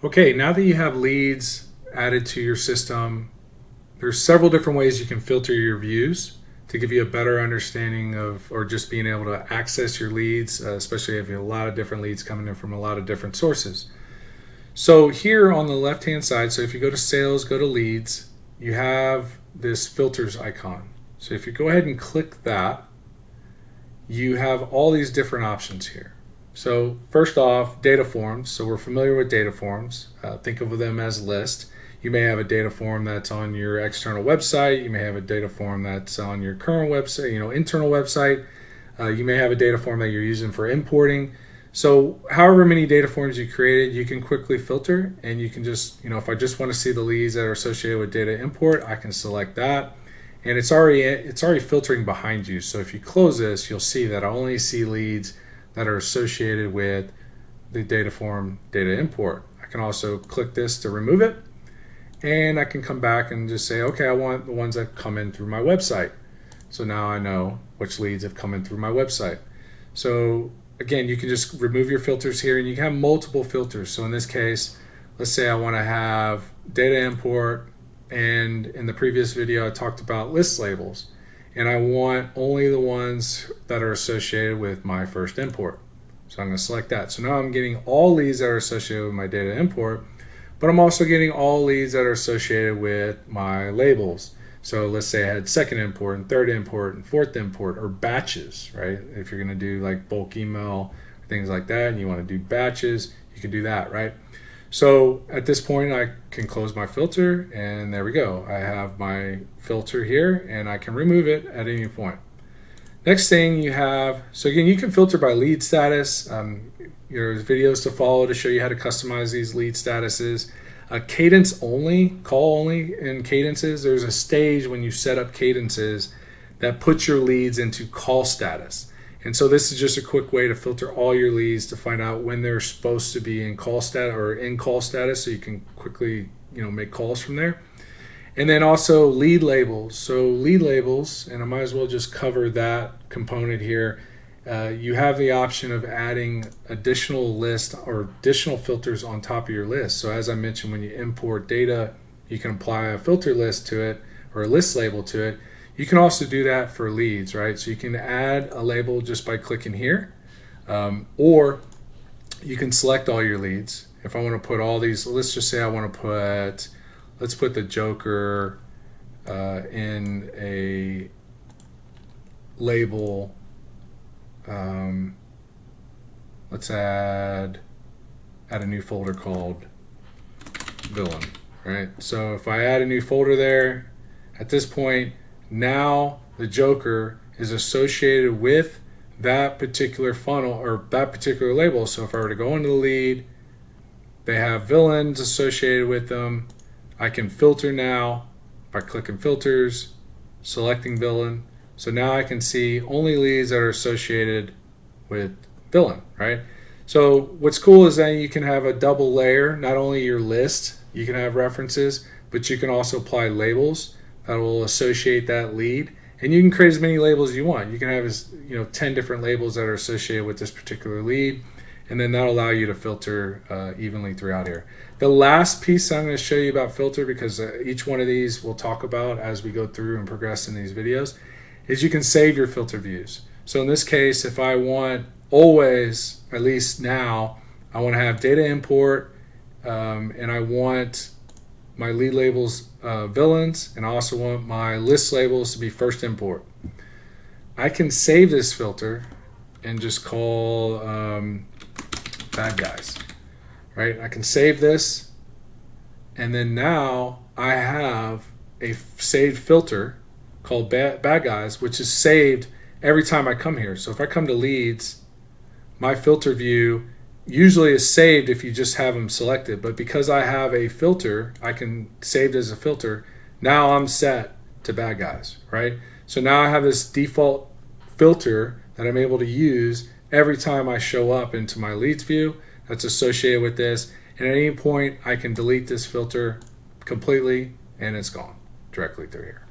Okay, now that you have leads added to your system, there's several different ways you can filter your views to give you a better understanding of, or just being able to access your leads, especially if you have a lot of different leads coming in from a lot of different sources. So here on the left-hand side, so if you go to sales, go to leads, you have this filters icon. So if you go ahead and click that, you have all these different options here. So first off, data forms. So we're familiar with data forms. Think of them as lists. You may have a data form that's on your external website. You may have a data form that's on your current website, internal website. You may have a data form that you're using for importing. So however many data forms you created, you can quickly filter, and you can just, if I just want to see the leads that are associated with data import, I can select that. And it's already filtering behind you. So if you close this, you'll see that I only see leads that are associated with the data form data import. I can also click this to remove it, and I can come back and just say, okay, I want the ones that come in through my website. So now I know which leads have come in through my website. So again, you can just remove your filters here, and you can have multiple filters. So in this case, let's say I want to have data import, and in the previous video I talked about list labels, and I want only the ones that are associated with my first import. So I'm going to select that. So now I'm getting all leads that are associated with my data import, but I'm also getting all leads that are associated with my labels. So let's say I had second import and third import and fourth import, or batches, right? If you're going to do like bulk email, things like that, and you want to do batches, you can do that, right? So at this point, I can close my filter, and there we go. I have my filter here, and I can remove it at any point. Next thing you have, so again, you can filter by lead status. There's videos to follow to show you how to customize these lead statuses. Cadence only, call only in cadences. There's a stage when you set up cadences that puts your leads into call status. And so this is just a quick way to filter all your leads to find out when they're supposed to be in call status or in call status, so you can quickly make calls from there. And then also lead labels. So lead labels, and I might as well just cover that component here. You have the option of adding additional list or additional filters on top of your list. So as I mentioned, when you import data, you can apply a filter list to it or a list label to it. You can also do that for leads, right? So you can add a label just by clicking here, or you can select all your leads. If I want to put all these, let's just say I want to let's put the Joker in a label. Let's add a new folder called villain, right? So if I add a new folder there, at this point, now the Joker is associated with that particular funnel or that particular label. So if I were to go into the lead, they have villains associated with them. I can filter now by clicking filters, selecting villain. So now I can see only leads that are associated with villain, right? So what's cool is that you can have a double layer, not only your list, you can have references, but you can also apply labels that will associate that lead, and you can create as many labels as you want. You can have 10 different labels that are associated with this particular lead, and then that'll allow you to filter evenly throughout here. The last piece I'm going to show you about filter, because each one of these we'll talk about as we go through and progress in these videos, is you can save your filter views. So in this case, if I want always, at least now, I want to have data import, and I want my lead labels villains, and I also want my list labels to be first import. I can save this filter and just call bad guys, right? I can save this, and then now I have a saved filter called bad guys, which is saved every time I come here. So if I come to leads, my filter view usually is saved if you just have them selected, but because I have a filter, I can save it as a filter. Now I'm set to bad guys, right? So now I have this default filter that I'm able to use every time I show up into my leads view that's associated with this. And at any point, I can delete this filter completely, and it's gone directly through here.